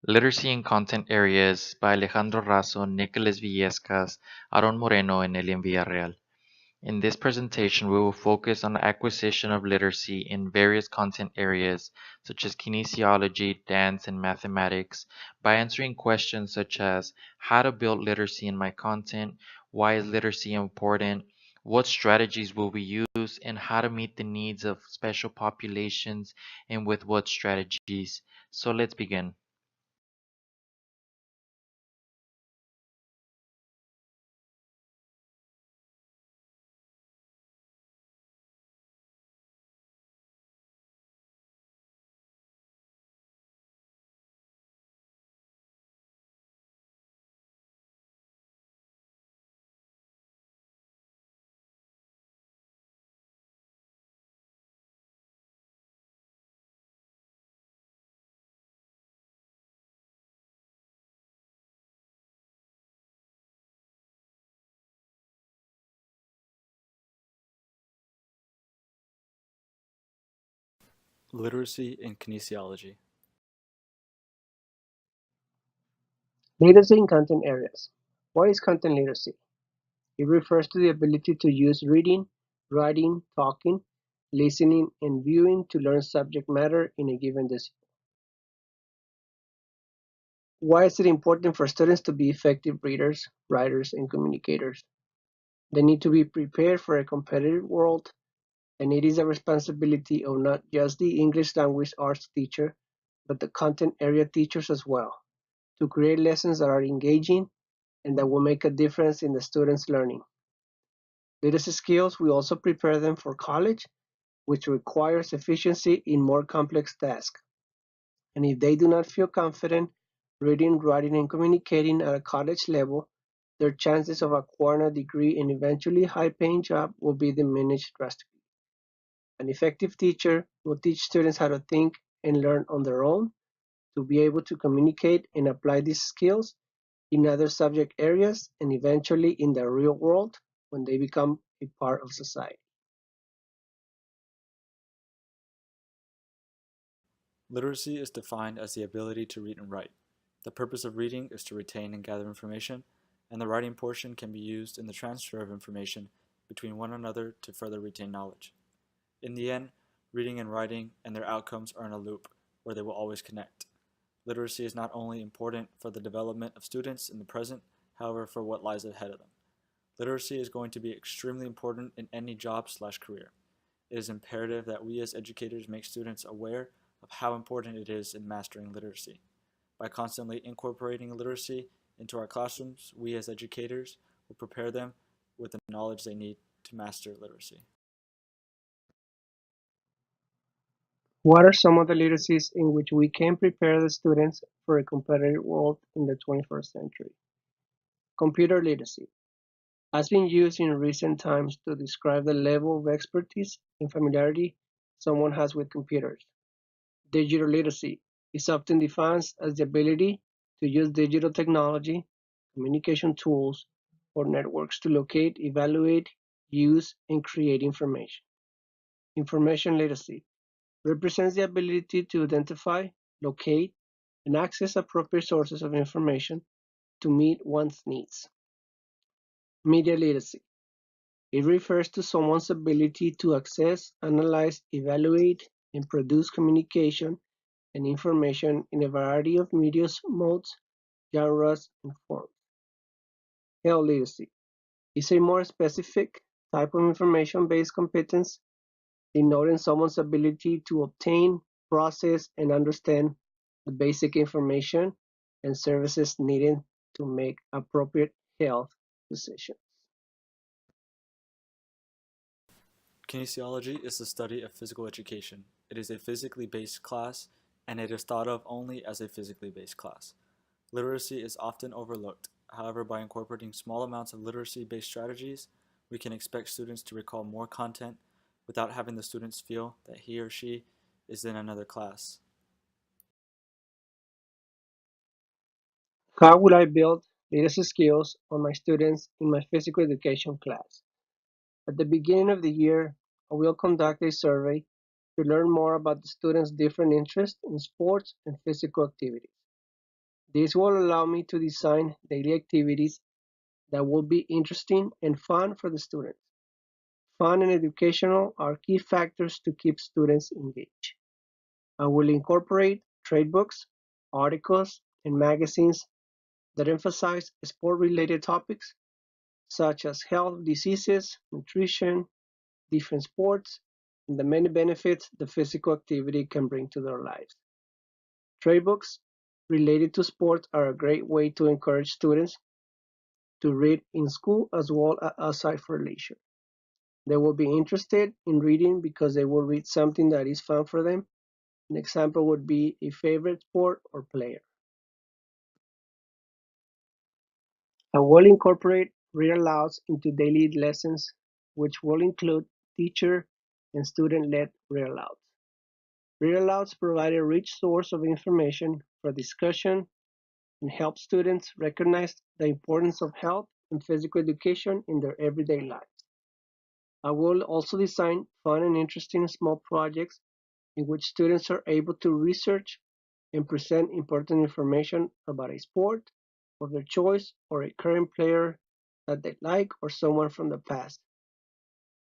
Literacy in Content Areas by Alejandro Razo, Nicolas Villescas, Aaron Moreno, and Elian Villarreal. In this presentation, we will focus on the acquisition of literacy in various content areas such as kinesiology, dance, and mathematics by answering questions such as how to build literacy in my content, why is literacy important, what strategies will we use, and how to meet the needs of special populations and with what strategies. So let's begin. Literacy in kinesiology. Literacy in content areas. What is content literacy? It refers to the ability to use reading, writing, talking, listening, and viewing to learn subject matter in a given discipline. Why is it important for students to be effective readers, writers, and communicators? They need to be prepared for a competitive world, and it is a responsibility of not just the English language arts teacher, but the content area teachers as well, to create lessons that are engaging and that will make a difference in the students' learning. Literacy skills will also prepare them for college, which requires efficiency in more complex tasks. And if they do not feel confident reading, writing, and communicating at a college level, their chances of acquiring a degree and eventually high-paying job will be diminished drastically. An effective teacher will teach students how to think and learn on their own, to be able to communicate and apply these skills in other subject areas and eventually in the real world when they become a part of society. Literacy is defined as the ability to read and write. The purpose of reading is to retain and gather information, and the writing portion can be used in the transfer of information between one another to further retain knowledge. In the end, reading and writing and their outcomes are in a loop where they will always connect. Literacy is not only important for the development of students in the present, however, for what lies ahead of them. Literacy is going to be extremely important in any job/career. It is imperative that we as educators make students aware of how important it is in mastering literacy. By constantly incorporating literacy into our classrooms, we as educators will prepare them with the knowledge they need to master literacy. What are some of the literacies in which we can prepare the students for a competitive world in the 21st century? Computer literacy has been used in recent times to describe the level of expertise and familiarity someone has with computers. Digital literacy is often defined as the ability to use digital technology, communication tools, or networks to locate, evaluate, use, and create information. Information literacy represents the ability to identify, locate, and access appropriate sources of information to meet one's needs. Media literacy. It refers to someone's ability to access, analyze, evaluate, and produce communication and information in a variety of media modes, genres, and forms. Health literacy is a more specific type of information-based competence denoting someone's ability to obtain, process, and understand the basic information and services needed to make appropriate health decisions. Kinesiology is the study of physical education. It is a physically based class, and it is thought of only as a physically based class. Literacy is often overlooked. However, by incorporating small amounts of literacy-based strategies, we can expect students to recall more content without having the students feel that he or she is in another class. How will I build literacy skills on my students in my physical education class? At the beginning of the year, I will conduct a survey to learn more about the students' different interests in sports and physical activities. This will allow me to design daily activities that will be interesting and fun for the students. Fun and educational are key factors to keep students engaged. I will incorporate trade books, articles, and magazines that emphasize sport-related topics such as health, diseases, nutrition, different sports, and the many benefits the physical activity can bring to their lives. Trade books related to sports are a great way to encourage students to read in school as well as outside for leisure. They will be interested in reading because they will read something that is fun for them. An example would be a favorite sport or player. I will incorporate read alouds into daily lessons, which will include teacher and student-led read alouds. Read alouds provide a rich source of information for discussion and help students recognize the importance of health and physical education in their everyday lives. I will also design fun and interesting small projects in which students are able to research and present important information about a sport of their choice or a current player that they like or someone from the past.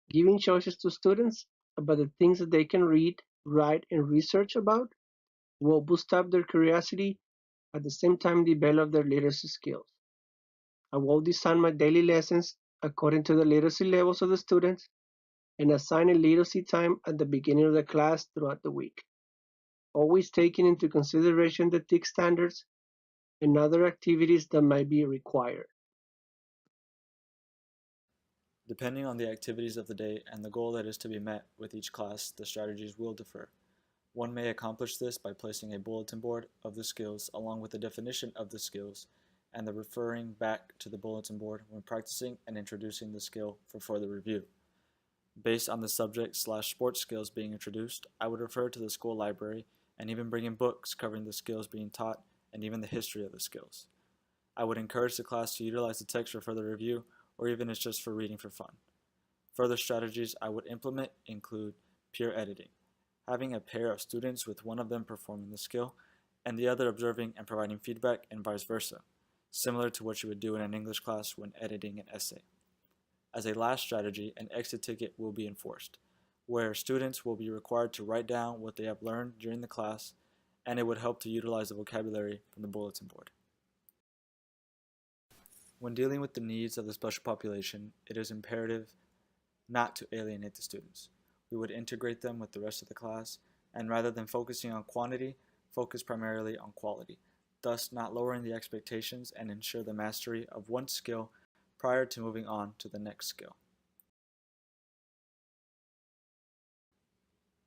Giving choices to students about the things that they can read, write, and research about will boost up their curiosity at the same time develop their literacy skills. I will design my daily lessons according to the literacy levels of the students and assign a literacy time at the beginning of the class throughout the week, always taking into consideration the TIC standards and other activities that might be required. Depending on the activities of the day and the goal that is to be met with each class, the strategies will differ. One may accomplish this by placing a bulletin board of the skills along with the definition of the skills and the referring back to the bulletin board when practicing and introducing the skill for further review. Based on the subject/sports skills being introduced, I would refer to the school library and even bring in books covering the skills being taught and even the history of the skills. I would encourage the class to utilize the text for further review or even if it's just for reading for fun. Further strategies I would implement include peer editing, having a pair of students with one of them performing the skill and the other observing and providing feedback and vice versa, similar to what you would do in an English class when editing an essay. As a last strategy, an exit ticket will be enforced, where students will be required to write down what they have learned during the class, and it would help to utilize the vocabulary from the bulletin board. When dealing with the needs of the special population, it is imperative not to alienate the students. We would integrate them with the rest of the class, and rather than focusing on quantity, focus primarily on quality, thus not lowering the expectations and ensure the mastery of one skill prior to moving on to the next skill.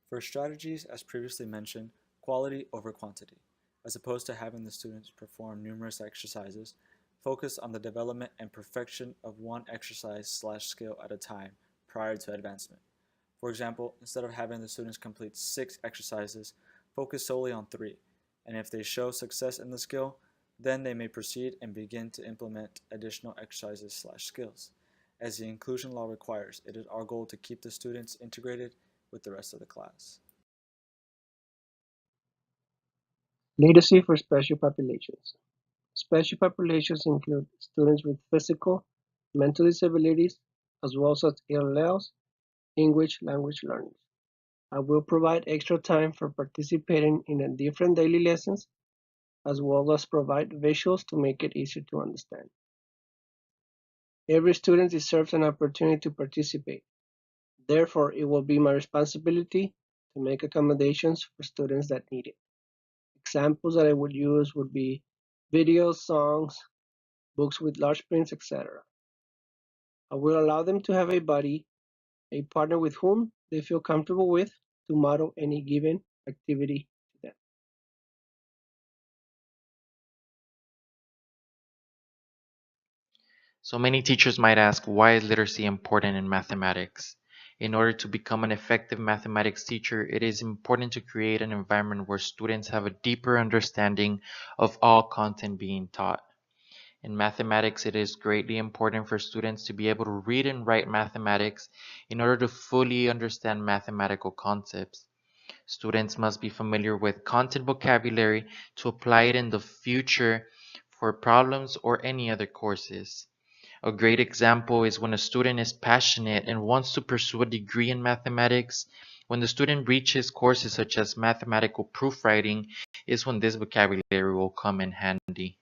For strategies, as previously mentioned, quality over quantity. As opposed to having the students perform numerous exercises, focus on the development and perfection of one exercise/skill at a time prior to advancement. For example, instead of having the students complete 6 exercises, focus solely on 3, and if they show success in the skill, then they may proceed and begin to implement additional exercises/skills. As the inclusion law requires, it is our goal to keep the students integrated with the rest of the class. Literacy for special populations. Special populations include students with physical, mental disabilities, as well as ELLs, English language learners. I will provide extra time for participating in the different daily lessons, as well as provide visuals to make it easier to understand. Every student deserves an opportunity to participate. Therefore, it will be my responsibility to make accommodations for students that need it. Examples that I would use would be videos, songs, books with large prints, etc. I will allow them to have a buddy, a partner with whom they feel comfortable with to model any given activity to them. So many teachers might ask, why is literacy important in mathematics? In order to become an effective mathematics teacher, it is important to create an environment where students have a deeper understanding of all content being taught. In mathematics, it is greatly important for students to be able to read and write mathematics in order to fully understand mathematical concepts. Students must be familiar with content vocabulary to apply it in the future for problems or any other courses. A great example is when a student is passionate and wants to pursue a degree in mathematics. When the student reaches courses such as mathematical proofwriting is when this vocabulary will come in handy.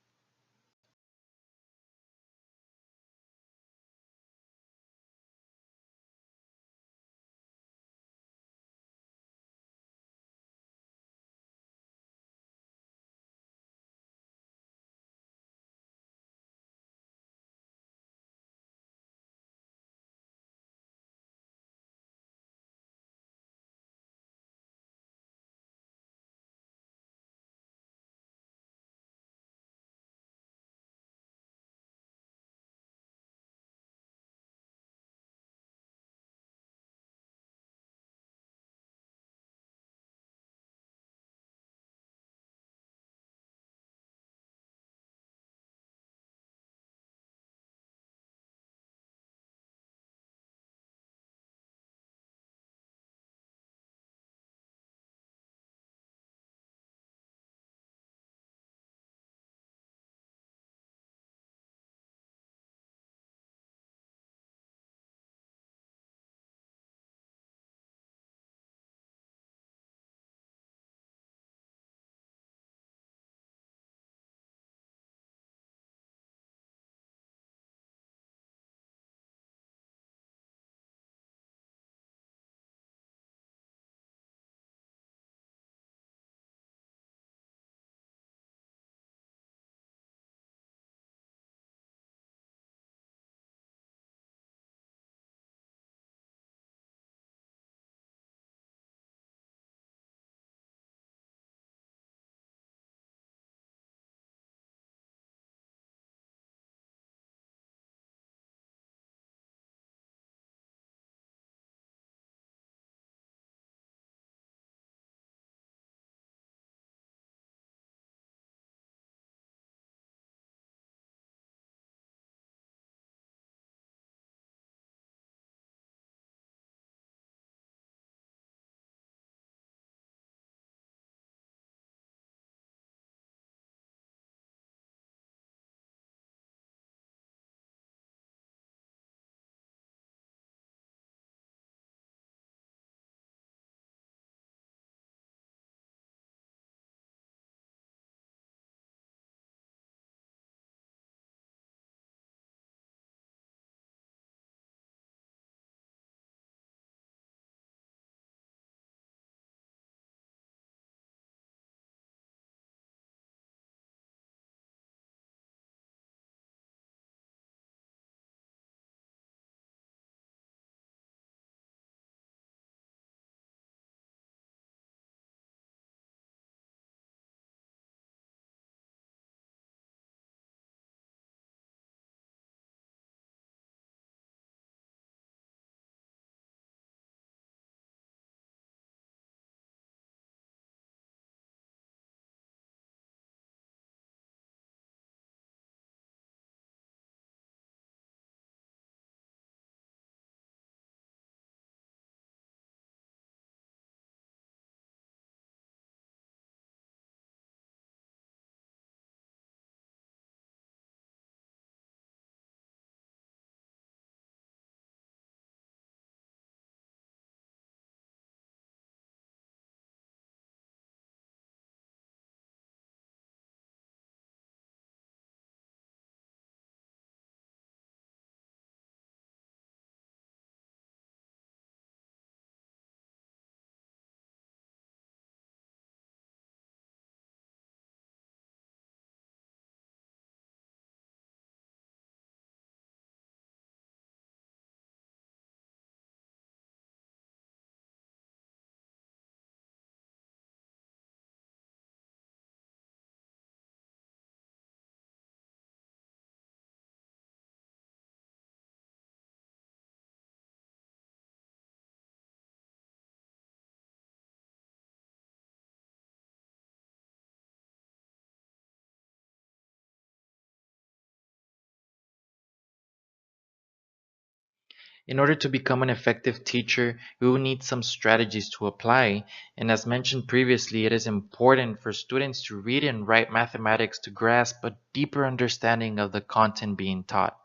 In order to become an effective teacher, we will need some strategies to apply, and as mentioned previously, it is important for students to read and write mathematics to grasp a deeper understanding of the content being taught.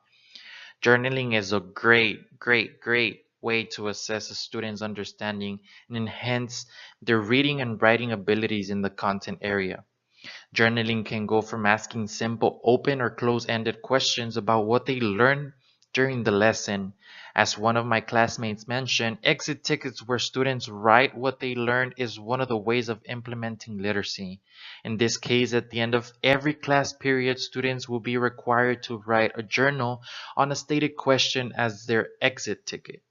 Journaling is a great way to assess a student's understanding and enhance their reading and writing abilities in the content area. Journaling can go from asking simple open or close-ended questions about what they learned during the lesson. As one of my classmates mentioned, exit tickets where students write what they learned is one of the ways of implementing literacy. In this case, at the end of every class period, students will be required to write a journal on a stated question as their exit ticket.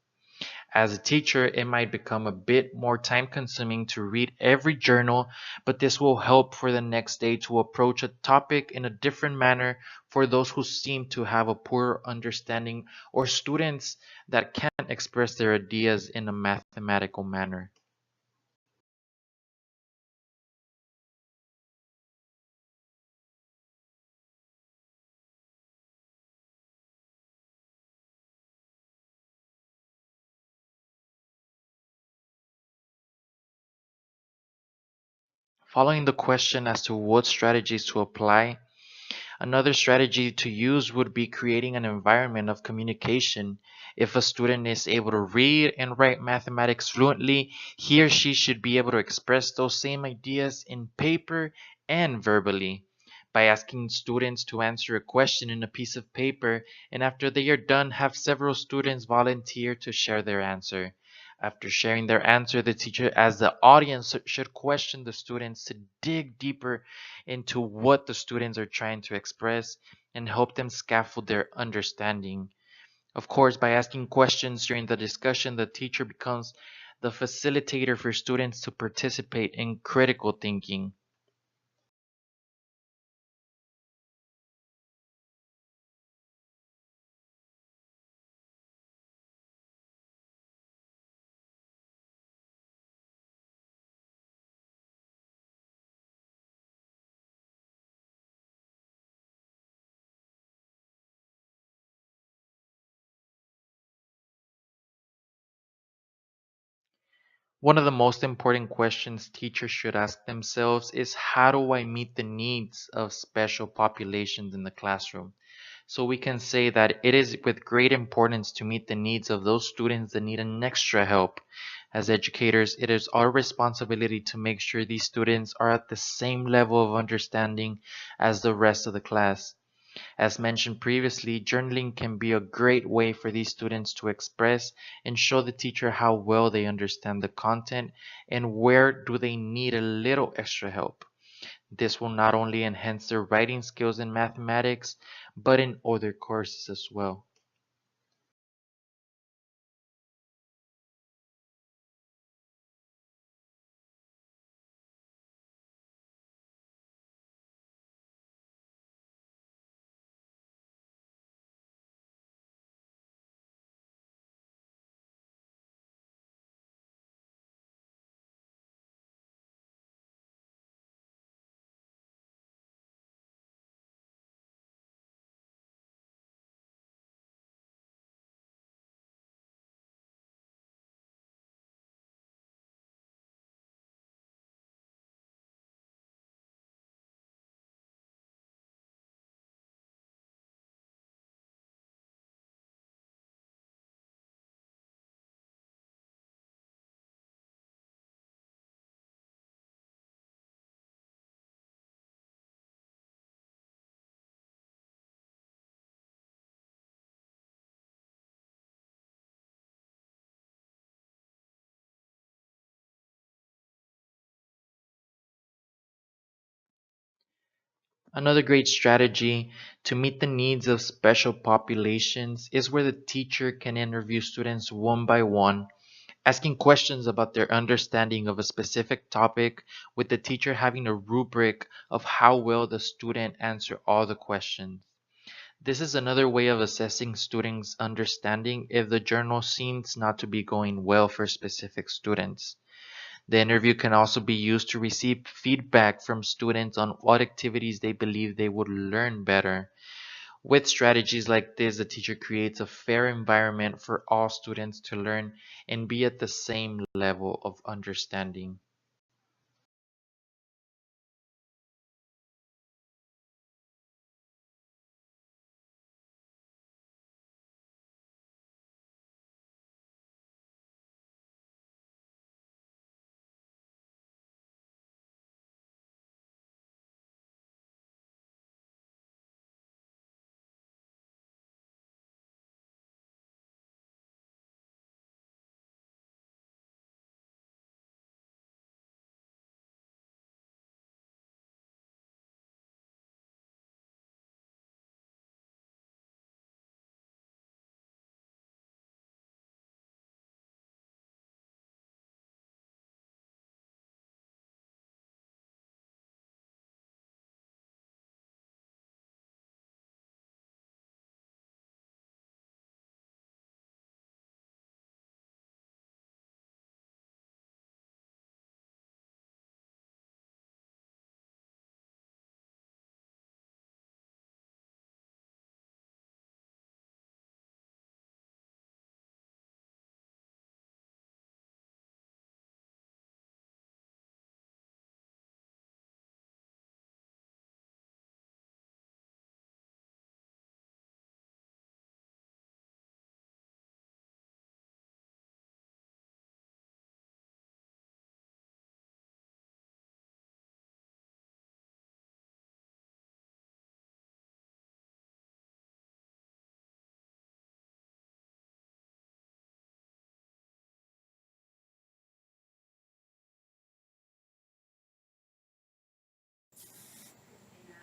As a teacher, it might become a bit more time consuming to read every journal, but this will help for the next day to approach a topic in a different manner for those who seem to have a poor understanding or students that can't express their ideas in a mathematical manner. Following the question as to what strategies to apply, another strategy to use would be creating an environment of communication. If a student is able to read and write mathematics fluently, he or she should be able to express those same ideas in paper and verbally. By asking students to answer a question in a piece of paper, and after they are done, have several students volunteer to share their answer. After sharing their answer, the teacher, as the audience, should question the students to dig deeper into what the students are trying to express and help them scaffold their understanding. Of course, by asking questions during the discussion, the teacher becomes the facilitator for students to participate in critical thinking. One of the most important questions teachers should ask themselves is, how do I meet the needs of special populations in the classroom? So we can say that it is with great importance to meet the needs of those students that need an extra help. As educators, it is our responsibility to make sure these students are at the same level of understanding as the rest of the class. As mentioned previously, journaling can be a great way for these students to express and show the teacher how well they understand the content and where do they need a little extra help. This will not only enhance their writing skills in mathematics, but in other courses as well. Another great strategy to meet the needs of special populations is where the teacher can interview students one by one, asking questions about their understanding of a specific topic, with the teacher having a rubric of how well the student answered all the questions. This is another way of assessing students' understanding if the journal seems not to be going well for specific students. The interview can also be used to receive feedback from students on what activities they believe they would learn better. With strategies like this, the teacher creates a fair environment for all students to learn and be at the same level of understanding.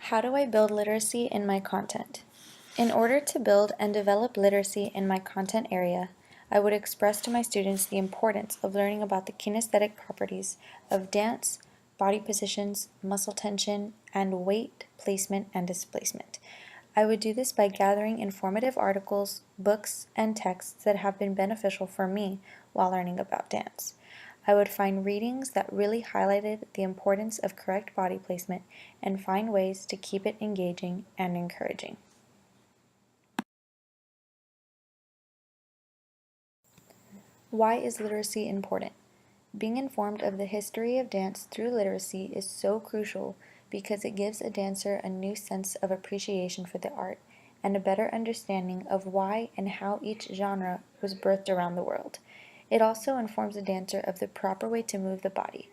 How do I build literacy in my content? In order to build and develop literacy in my content area, I would express to my students the importance of learning about the kinesthetic properties of dance, body positions, muscle tension, and weight placement and displacement. I would do this by gathering informative articles, books, and texts that have been beneficial for me while learning about dance. I would find readings that really highlighted the importance of correct body placement and find ways to keep it engaging and encouraging. Why is literacy important? Being informed of the history of dance through literacy is so crucial because it gives a dancer a new sense of appreciation for the art and a better understanding of why and how each genre was birthed around the world. It also informs a dancer of the proper way to move the body.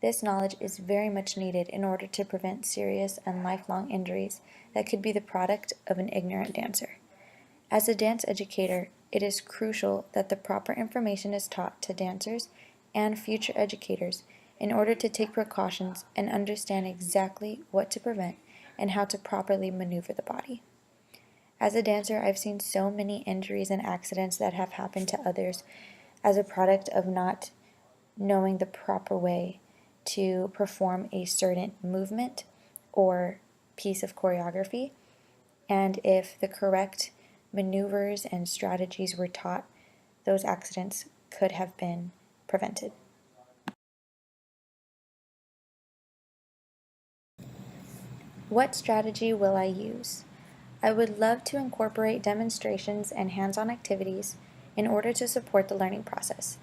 This knowledge is very much needed in order to prevent serious and lifelong injuries that could be the product of an ignorant dancer. As a dance educator, it is crucial that the proper information is taught to dancers and future educators in order to take precautions and understand exactly what to prevent and how to properly maneuver the body. As a dancer, I've seen so many injuries and accidents that have happened to others as a product of not knowing the proper way to perform a certain movement or piece of choreography. And if the correct maneuvers and strategies were taught, those accidents could have been prevented. What strategy will I use? I would love to incorporate demonstrations and hands-on activities in order to support the learning process.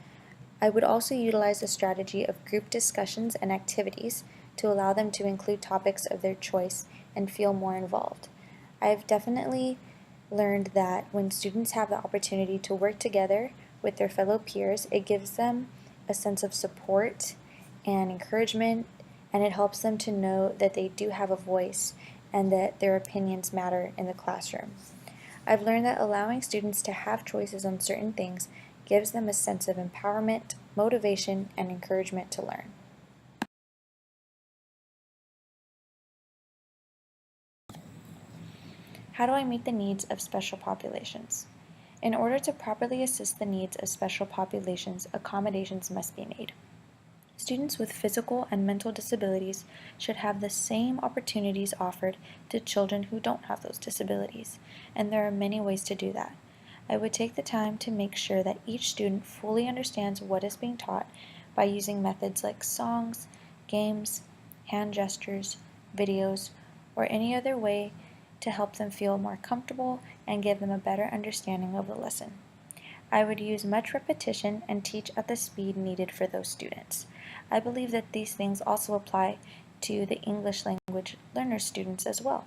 I would also utilize a strategy of group discussions and activities to allow them to include topics of their choice and feel more involved. I've definitely learned that when students have the opportunity to work together with their fellow peers, it gives them a sense of support and encouragement, and it helps them to know that they do have a voice and that their opinions matter in the classroom. I've learned that allowing students to have choices on certain things gives them a sense of empowerment, motivation, and encouragement to learn. How do I meet the needs of special populations? In order to properly assist the needs of special populations, accommodations must be made. Students with physical and mental disabilities should have the same opportunities offered to children who don't have those disabilities, and there are many ways to do that. I would take the time to make sure that each student fully understands what is being taught by using methods like songs, games, hand gestures, videos, or any other way to help them feel more comfortable and give them a better understanding of the lesson. I would use much repetition and teach at the speed needed for those students. I believe that these things also apply to the English language learner students as well.